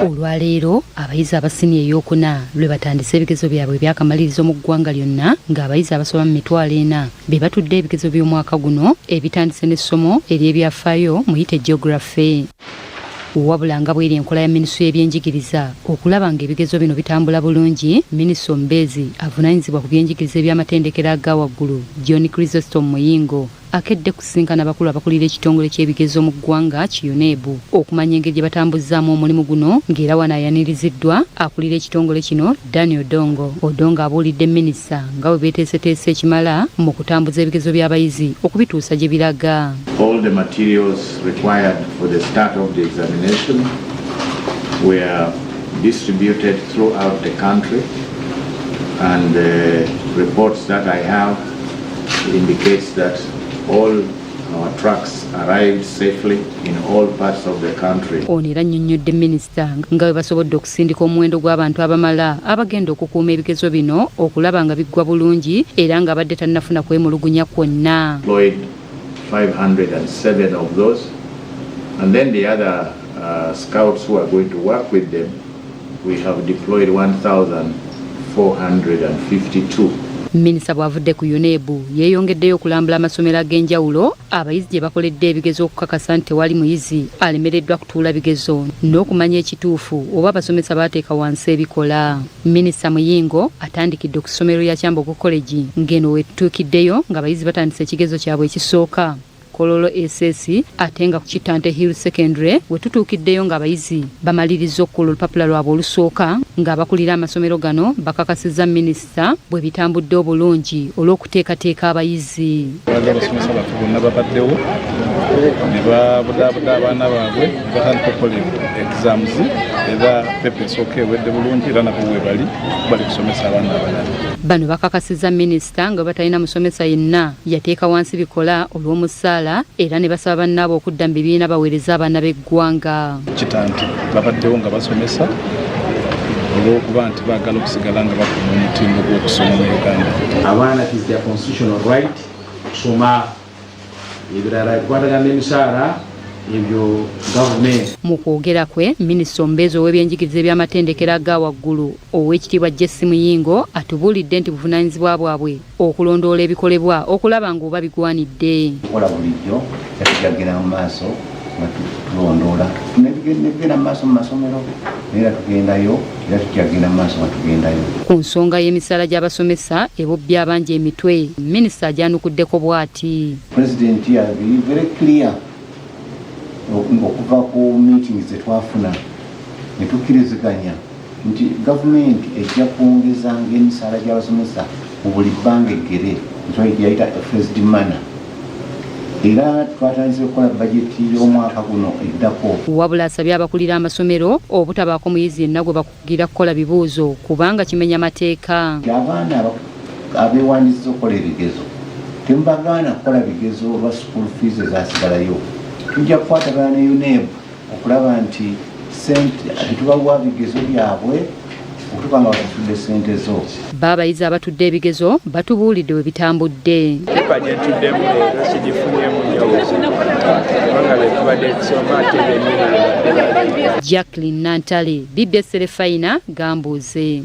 Olwaleero abayizi abasinye eyokuna lwe batandise ebigezo byabwe ebyakamalirizo mu ggwanga lyonna ng'abayizi abasoma mu mitwalo 4 be batudde ebigezo by'omwaka guno ebitandise n'essomo ery'ebyafaayo muyite geography. Wabula nga bw'eri enkola ya minisitule y'ebyenjigiriza okulaba ng'ebigezo bino bitambula bulungi, minisita omubeezi avunaanyizibwa ku byenjigiriza eby'amatendekero aga waggulu John Chrysostom Muyingo akedde kusinkana abakulu abakulira ekitongole ky'ebigezo mu ggwanga UNEB okumanya engeri gye batambuzzaamu omulimu guno, ng'era wano ayaniriziddwa akulira ekitongole kino Daniel Odongo abuulidde minisita nga bwe beeteeseteese ekimala mu kutambuza ebigezo by'abayizi okubituusa gye biraga. All the materials required for the start of the examination were distributed throughout the country, and the reports that I have indicates that all our trucks arrived safely in all parts of the country. Ono era annyonnyodde minisita nga bwe basobodde okusindika omuwendo gw'abantu abamala abagenda okukuuma ebigezo bino okulaba nga biggwa bulungi era nga badde tannafuna kwemulugunya kwonna. Deployed 507 of those, and then the other scouts who are going to work with them, we have deployed 1,452. Minisita bw'avudde ku UNEB yeeyongeddeyo okulambula amasomero ag'enjawulo abayizi gye bakoledde ebigezo okukakasa nti tewali muyizi alemereddwa kutuula bigezo n'okumanya ekituufu oba abasomesa baateeka wansi ebikola. Minisita Muyingo atandikidde ku ssomero lya Kyambogo College ng'eno wetutuukiddeyo ng'abayizi batandise ekigezo kyabwe ekisooka Kololo SS ate nga ku Kitante Hill Secondary we tutuukiddeyo ng'abayizi bamaliriza okukola olupapula lwabwe olusooka ng'abakulira amasomero gano bakakasizza minisita bwe bitambudde obulungi olw'okuteekateeka abayizi. Abasomesa baffe bonna babaddewo ne babudaabuda abaana baabwe batandika okukola exams era pepa esooka ewedde bulungi era nabo we bali kusomesa abaana abalala. Bano bakakasizza minisita nga batalina musomesa yenna yateeka wansi bikola olw'omusaala era ne basaba bannaabwe okudda mu bibiina baweereza abaana b'eggwanga. Kitante babaddewo nga basomesa olw'okuba nti baagala okusigala nga bakuma omutindo gw'okusoma mu Uganda. Abaana it is their constitutional right okusoma, ebirala ebikwatagana n'emisaala ebyo gavumenti. Mu kwogera kwe minisita omubeezi ow'ebyenjigiriza eby'amatendekero aga waggulu ow'ekitiibwa Jesse Muyingo atubuulidde nti buvunaanyizibwa bwabwe okulondoola ebikolebwa okulaba ng'oba bigwanidde. Tukola bulijjo tujagenda mu maaso nga tulondoola nebigenda mu maaso mu masomero era tugendayo era tujagenda mu maaso nga tugendayo. Ku nsonga y'emisaala gy'abasomesa ebobbya abangi emitwe minisita agyanukuddeko bw'ati. Pulezidenti yabiri very clear okuva ku meetings zetwafuna ne tukkiriziganya nti gavumenti ejja kwongezanga emisaala gy'abasomesa mu buli bbanga eggere yayita phased manner. Era twatandise okukola bajeti y'omwaka guno eddako. Wabula asabye abakulira amasomero obutabaako muyizi yenna gwe bakugira kukola bibuuzo kubanga kimenya mateeka. Abaana abeewandisiza okukola ebigezo temubagaana kukola bigezo olwa school fees ezasigalayo. Tujja kukwatagana ne UNEB okulaba nti tetubawa bigezo byabwe okutuuka nga basasudde ssente zo. Baabayizi abatudde ebigezo batubuulidde we bitambudde. Pepa gye tuddemu leero sigifunyemu njawulo kubanga be tubadde tusoma ate bennyini be badde. Jacqueline Nantale, BBC Fayina, Gambuuze.